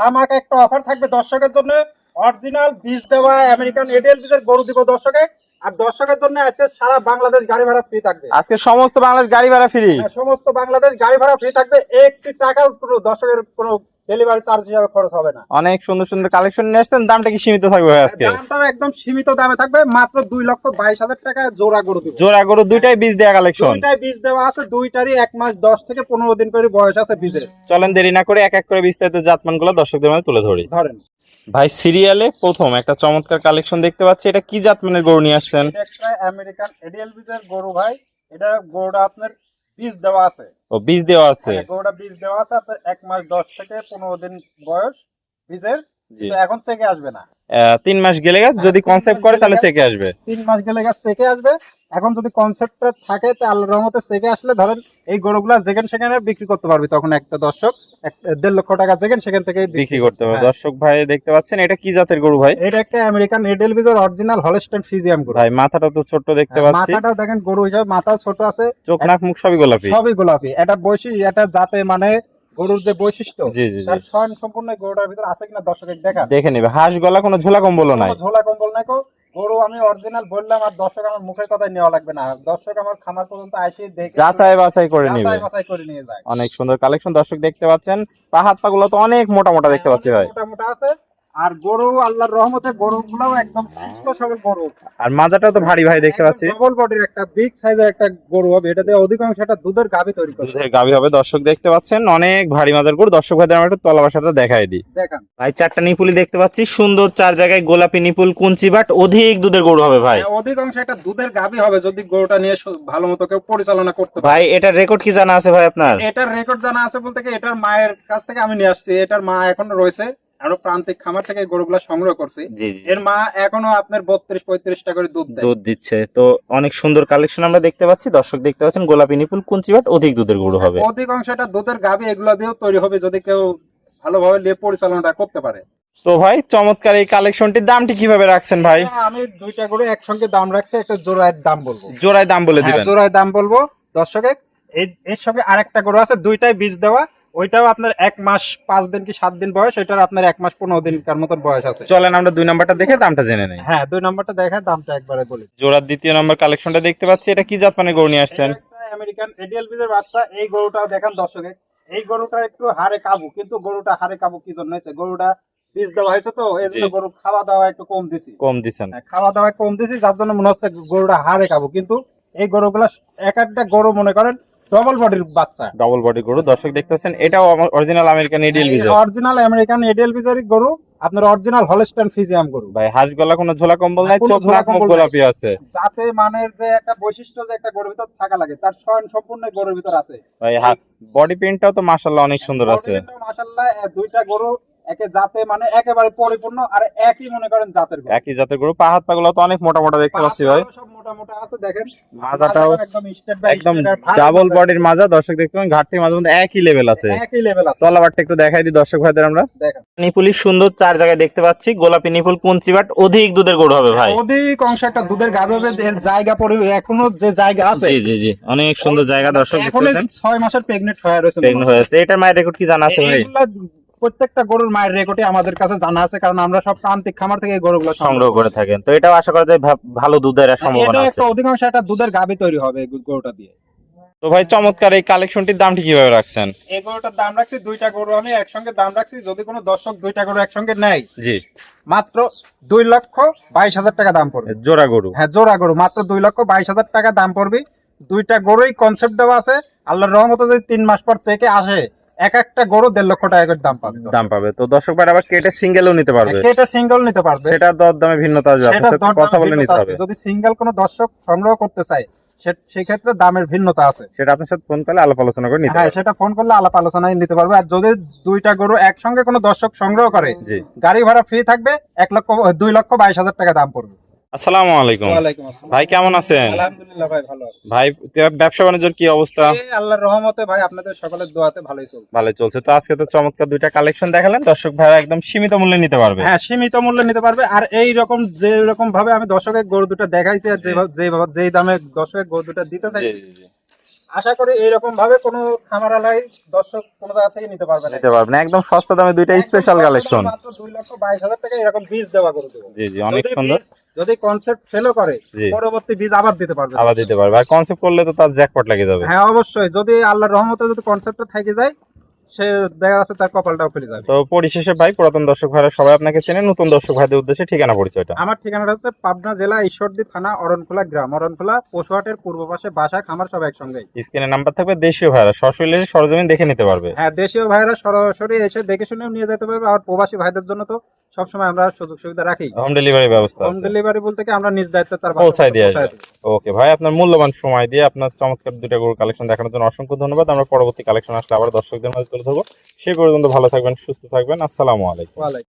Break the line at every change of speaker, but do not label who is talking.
আমাকে একটা অফার থাকবে দর্শকের জন্য। অরিজিনাল বীজ দেওয়া আমেরিকান এডিএল বীজের গরু দিব দর্শকে। আর দর্শকের জন্য আজকে সারা বাংলাদেশ গাড়ি ভাড়া ফ্রি থাকবে।
আজকে সমস্ত বাংলাদেশ গাড়ি ভাড়া ফ্রি।
হ্যাঁ, সমস্ত বাংলাদেশ গাড়ি ভাড়া ফ্রি থাকবে। একটি টাকাও কোনো দর্শকের কোনো ডেলিভারি চার্জ হিসাবে খরচ হবে না।
অনেক সুন্দর সুন্দর কালেকশন নিয়ে আসছেন, দামটা কি সীমিত থাকবে ভাই আজকে?
দামটাও একদম সীমিত দামে থাকবে, মাত্র 2,22,000 টাকা জোড়া গরু দিব।
জোড়া গরু দুইটাই বীজ দেয়া কালেকশন।
দুইটাই বীজ দেওয়া আছে, দুইটারই 1 মাস 10 থেকে 15 দিন করে বয়স আছে বীজের।
চলেন দেরি না করে এক এক করে বিস্তারিত জাতমানগুলো দর্শকদের মাঝে তুলে ধরি।
ধরেন
ভাই সিরিয়ালে প্রথম একটা চমৎকার কালেকশন দেখতে পাচ্ছি, এটা কি জাতমানের গরু নিয়ে আসছেন?
এটা একটা আমেরিকান এডিএল বীজের গরু ভাই। এটা গরুটা আপনার বীজ দেওয়া আছে।
ও বীজ দেওয়া আছে।
হ্যাঁ, গরুটা বীজ দেওয়া আছে আপনার 1 মাস 10 থেকে 15 দিন বয়স বীজের।
জি।
তো এখন চেকে আসবে না।
3 মাস গেলে গা যদি
3
কনসেপ্ট
মাস
করে
গেলে
তাহলে
গা-
চেকে আসবে।
3 মাস গেলে গাছ চেকে আসবে। এখন যদি কনসেপ্টটা থাকে তো আল্লাহর রহমতে চেকে আসলে ধরেন এই গরুগুলা যেখানে সেখানে বিক্রি করতে পারবি, তখন একটা দর্শক 1.5 লক্ষ টাকা যেখানে সেখান থেকে
বিক্রি করতে হবে।
হ্যাঁ।
দর্শক ভাই দেখতে পাচ্ছেন এটা কি জাতের গরু ভাই?
এটা একটা আমেরিকান এডিএল বীজের অরিজিনাল হলস্টাইন ফ্রিজিয়াম গরু।
ভাই মাথাটা তো ছোট্ট দেখতে
হ্যাঁ,
পাচ্ছি,
মাথাটাও দেখেন গরু হিসাবে মাথাও ছোট আছে,
চোখ নাক মুখ সবই গোলাপি।
সবই গোলাপি। এটা এটা যাতে মানে গরুর যে বৈশিষ্ট্য
জি জি জি,
তার স্বয়ং সম্পূর্ণ গরুটার ভিতরে আছে কিনা দর্শক দেখা।
দেখে নেবে। হাঁস গলা কোনো ঝোলা কম্বলও নাই।
কোনো ঝোলা কম্বল নাই কো। গরু আমি অরিজিনাল বললাম, আর দর্শক আমার মুখের কথাই নেওয়া লাগবে না। দর্শক আমার খামার পর্যন্ত আসে দেখে
যাচাই বাছাই করে নিবে।
যাচাই বাছাই করে নিয়ে যায়।
অনেক সুন্দর কালেকশন দর্শক দেখতে পাচ্ছেন। পা হাত পা গুলো তো অনেক মোটা মোটা দেখতে পাচ্ছি ভাই।
মোটা মোটা আছে। আর গরু আল্লাহর রহমতে গরুগুলোও একদম সুস্থ সবল গরু।
আর মাজাটাও তো ভারী ভাই দেখতে পাচ্ছি।
ডবল বডির একটা বিগ সাইজের একটা গরু হবে। এটা দিয়ে অধিকাংশ একটা দুধের গাভী তৈরি করে।
দুধের গাভী হবে দর্শক দেখতে পাচ্ছেন, অনেক ভারী মাজার গরু। দর্শক ভাইদের আমরা একটু তলা বাসাটা দেখাই দিই।
দেখান
ভাই চারটা নিপুলি দেখতে পাচ্ছি, সুন্দর 4 জায়গায় গোলাপি নিপুল কুঞ্চি বাট অধিক দুধের গরু হবে ভাই।
অধিকাংশ একটা দুধের গাভী হবে যদি গরুটা নিয়ে ভালো মতো কেউ পরিচালনা করতে পারে।
ভাই এটার রেকর্ড কি জানা আছে ভাই আপনার?
এটার রেকর্ড জানা আছে বলতে কি, এটার মায়ের কাছ থেকে আমি নিয়ে আসছি। এটার মা এখনো রয়েছে, আরো প্রান্তিক খামার থেকে গরুগুলা সংগ্রহ করছি।
জি জি,
এর মা এখনো আপনার 32-35টা করে দুধ দেয়।
দুধ দিচ্ছে তো। অনেক সুন্দর কালেকশন আমরা দেখতে পাচ্ছি, দর্শক দেখতে পাচ্ছেন গোলাপি নিপুল কুঞ্চি বাট অধিক দুধের গরু হবে।
অধিকাংশ এটা দুধের গাভী এগুলা দিয়েও তৈরি হবে যদি কেউ ভালোভাবে নিয়ে পরিচালনাটা করতে পারে।
তো ভাই চমৎকার এই কালেকশনটির দামটি কিভাবে রাখছেন ভাই?
আমি দুইটা গরু একসঙ্গে দাম রাখছি, একটা জোড়ায় দাম বলবো।
জোড়ায় দাম বলে
হ্যাঁ,
দিবেন।
জোড়ায় দাম বলবো দর্শকে। এর সঙ্গে আরেকটা গরু আছে, দুইটাই বীজ দেওয়া। ওইটাও আপনার 1 মাস 5 দিন কি 7 দিন বয়স, এটার আপনার 1 মাস 15 দিনকার মতন বয়স আছে।
চলেন আমরা 2 নাম্বারটা দেখে দামটা জেনে নেই।
হ্যাঁ, 2 নম্বরটা দেখে দামটা একবারে বলি।
জোড়ার 2য় নম্বর কালেকশনটা দেখতে পাচ্ছি, এটা কি জাত মানে গরু নিয়ে আসছেন?
আমেরিকান এডিএল বীজের বাচ্চা। এই গরুটাও দেখেন দর্শকে। এই গরুটা একটু হাড়ে কাবু, কিন্তু গরুটা হাড়ে কাবু কি জন্য হয়েছে, গরুটা বীজ দেওয়া হয়েছে তো এই জন্য
জি।
গরু খাওয়া দাওয়া একটু কম দিছি।
কম দিছেন।
হ্যাঁ, খাওয়া দাওয়া কম দিছি যার জন্য মনে হচ্ছে গরুটা হাড়ে কাবু, কিন্তু এই গরুগুলা এক একটা গরু মনে করেন ডবল বডির বাচ্চা।
ডবল বডি গরু দর্শক দেখতে পাচ্ছেন, এটাও অরিজিনাল আমেরিকান এডিএল বীজ।
অরিজিনাল আমেরিকান এডিএল বীজের গরু, আপনার অরিজিনাল হলস্টাইন ফ্রিজিয়াম গরু।
ভাই হাঁস গলা কোনো ঝোলা কম্বল নাই,
কোনো
চোখ
ঝোলা
নাক মুখ
কম্বল নাই।
গোলাপি আছে।
যাতে মানের যে একটা বৈশিষ্ট্য যে একটা গরুর ভিতর থাকা লাগে, তার স্বয়ং সম্পূর্ণ গরুর ভিতর আছে।
ভাই বডি প্রিন্টটাও তো মাশাআল্লাহ অনেক সুন্দর আছে।
মাশাআল্লাহ, দুইটা গরু একে জাতে মানে একেবারে পরিপূর্ণ, আর একই মনে করেন জাতের গরু।
একই জাতের গরু। পা হাত পা গুলো তো অনেক মোটা মোটা দেখতে পাচ্ছি ভাই।
পাগুলো সব মোটা মোটা আছে দেখেন।
মাজাটাও
একদম স্টেট বাই
একদম
স্টেট, ভারী
ডাবল
মাজা।
বডির মাজা দর্শক দেখতে পাচ্ছেন, ঘাটতি মাঝে মধ্যে একই লেভেল আছে।
একই লেভেল আছে।
তলাবারটা একটু দেখাই দিই দর্শক ভাইদের আমরা।
দেখেন
নিপুলি সুন্দর 4 জায়গায় দেখতে পাচ্ছি, গোলাপি নিপুল কুঞ্চি বাট অধিক দুধের গরু হবে ভাই।
অধিক অংশ একটা দুধের গাভী হবে। এর জায়গা এখনো যে জায়গা আছে।
জি জি জি, অনেক সুন্দর জায়গা দর্শক দেখতে
এখন
পাচ্ছেন।
6 মাসের প্রেগনেন্ট হয়ে রয়েছে।
প্রেগন্যান্ট হয়েছে। এটার মায়ের রেকর্ড কি জানা আছে ভাই?
এগুলা প্রত্যেকটা গরুর মায়ের রেকর্ডে আমাদের কাছে জানা আছে, কারণ আমরা সব প্রান্তিক খামার থেকে এই গরুগুলো
সংগ্রহ করে থাকেন, তো এটাও আশা করা যায় ভালো দুধের সম্ভাবনা
এটা
আছে।
একটা অধিকাংশ একটা দুধের গাভী তৈরি হবে এই গরুটা দিয়ে।
তো ভাই চমৎকার এই কালেকশনটির দামটি কিভাবে রাখছেন?
এই গরুটার দাম রাখছি, দুইটা গরু আমি একসঙ্গে দাম রাখছি, যদি কোনো দর্শক দুইটা গরু একসঙ্গে নেয়
জি,
মাত্র 2,22,000 টাকা দাম পড়বে।
জোড়া গরু।
হ্যাঁ, জোড়া গরু মাত্র 2,22,000 টাকা দাম পড়বে। দুইটা গরুই কনসেপ্ট দেওয়া আছে। আল্লাহর রহমতে যদি 3 মাস পর চেকে আসে, এক একটা গরু 1.5 লক্ষ টাকা করে দাম পাবে।
দাম পাবে তো দর্শক ভাই, আবার কেটে সিঙ্গেলও নিতে পারবে।
এটা সিঙ্গেল নিতে পারবে।
সেটা দর দামে ভিন্নতা আসবে,
সেটা
আপনার সাথে
দরদাম
কথা বলে নিতে
ভিন্নতা
হবে।
আছে। যদি সিঙ্গেল কোনো দর্শক সংগ্রহ করতে চায় সেই ক্ষেত্রে দামের ভিন্নতা আছে।
সেটা আপনার সাথে ফোন করলে আলাপ আলোচনা করে নিতে
হ্যাঁ,
হবে।
সেটা ফোন করলে আলাপ আলোচনায় নিতে পারবে। আর যদি দুইটা গরু একসঙ্গে কোনো দর্শক সংগ্রহ করে,
জি।
গাড়ি ভাড়া ফ্রি থাকবে। 2,22,000 টাকা দাম পড়বে।
আসসালামু আলাইকুম
ওয়ালাইকুম আসসালাম।
ভাই, কেমন আছেন?
আলহামদুলিল্লাহ ভাই, ভালো আছি।
ভাই ব্যবসা বাণিজ্যের কি অবস্থা?
এই আল্লাহর রহমতে ভাই আপনাদের সকলের দোয়াতে ভালোই চলছে।
ভালো চলছে। তো আজকে তো চমৎকার দুইটা কালেকশন দেখালেন, দর্শক ভাইরা একদম সীমিত মূল্যে নিতে পারবে।
হ্যাঁ, সীমিত মূল্যে নিতে পারবে। আর এই রকম যে রকম ভাবে আমি দর্শকের গরু দুটো দেখাইছি, আর যেই দামে দর্শকের গরু দুটো দিতে চাইছি,
জি, জি, জি।
আশা করি এইরকম ভাবে কোনো খামারালাই দর্শক কোনো জায়গা থেকে নিতে পারবে না।
নিতে পারবেন একদম সস্তা দামে দুইটা স্পেশাল কালেকশন।
মাত্র 2,22,000 টাকা এরকম বীজ দেওয়া করে দেবো।
জি জি অনেক
যদি
সুন্দর।
বীজ- যদি কনসেপ্ট ফেলও করে
জি
পরবর্তী বীজ আবার দিতে পারবে।
আবার দিতে পারবে, আর কনসেপ্ট করলে তো তার জ্যাকপট লেগে যাবে।
হ্যাঁ অবশ্যই, যদি আল্লাহর রহমতে যদি কনসেপ্টটা থেকে যায় সে দেখা যাচ্ছে তার কপালটাও খুলে যাবে।
তো পরিশেষে ভাই, পুরাতন দর্শক ভাইরা সবাই আপনাকে চেনে, নতুন দর্শক ভাইদের উদ্দেশ্যে ঠিকানা পরিচয়টা।
আমার ঠিকানাটা হচ্ছে পাবনা জেলা ঈশ্বরদী থানা অরণখোলা গ্রাম, অরণখোলা পশুহাটের পূর্ব পাশে বাসা খামার সব একসঙ্গে।
স্ক্রিনে নাম্বার থাকবে, দেশীয় ভাইরা সরাসরি সরজমিন দেখে নিতে পারবে।
হ্যাঁ দেশীয় ভাইরা সরাসরি এসে দেখে শুনেও নিয়ে যেতে পারবে, আর প্রবাসী ভাইদের জন্য তো সবসময় আমরা সুযোগ সুবিধা রাখি।
হোম ডেলিভারি ব্যবস্থা
হোম
আছে।
ডেলিভারি বলতে কি আমরা নিজ দায়িত্বে তার
পৌঁছায় দিয়ে আসবে। ওকে ভাই, আপনার মূল্যবান সময় দিয়ে আপনার চমৎকার দুইটা গরুর কালেকশন দেখানোর জন্য অসংখ্য ধন্যবাদ। আমরা পরবর্তী কালেকশন আসলে আবার দর্শকদের মাঝে তুলে ধরবো। সে পর্যন্ত ভালো থাকবেন, সুস্থ থাকবেন। আসসালামু আলাইকুম।
ওয়ালাইকুম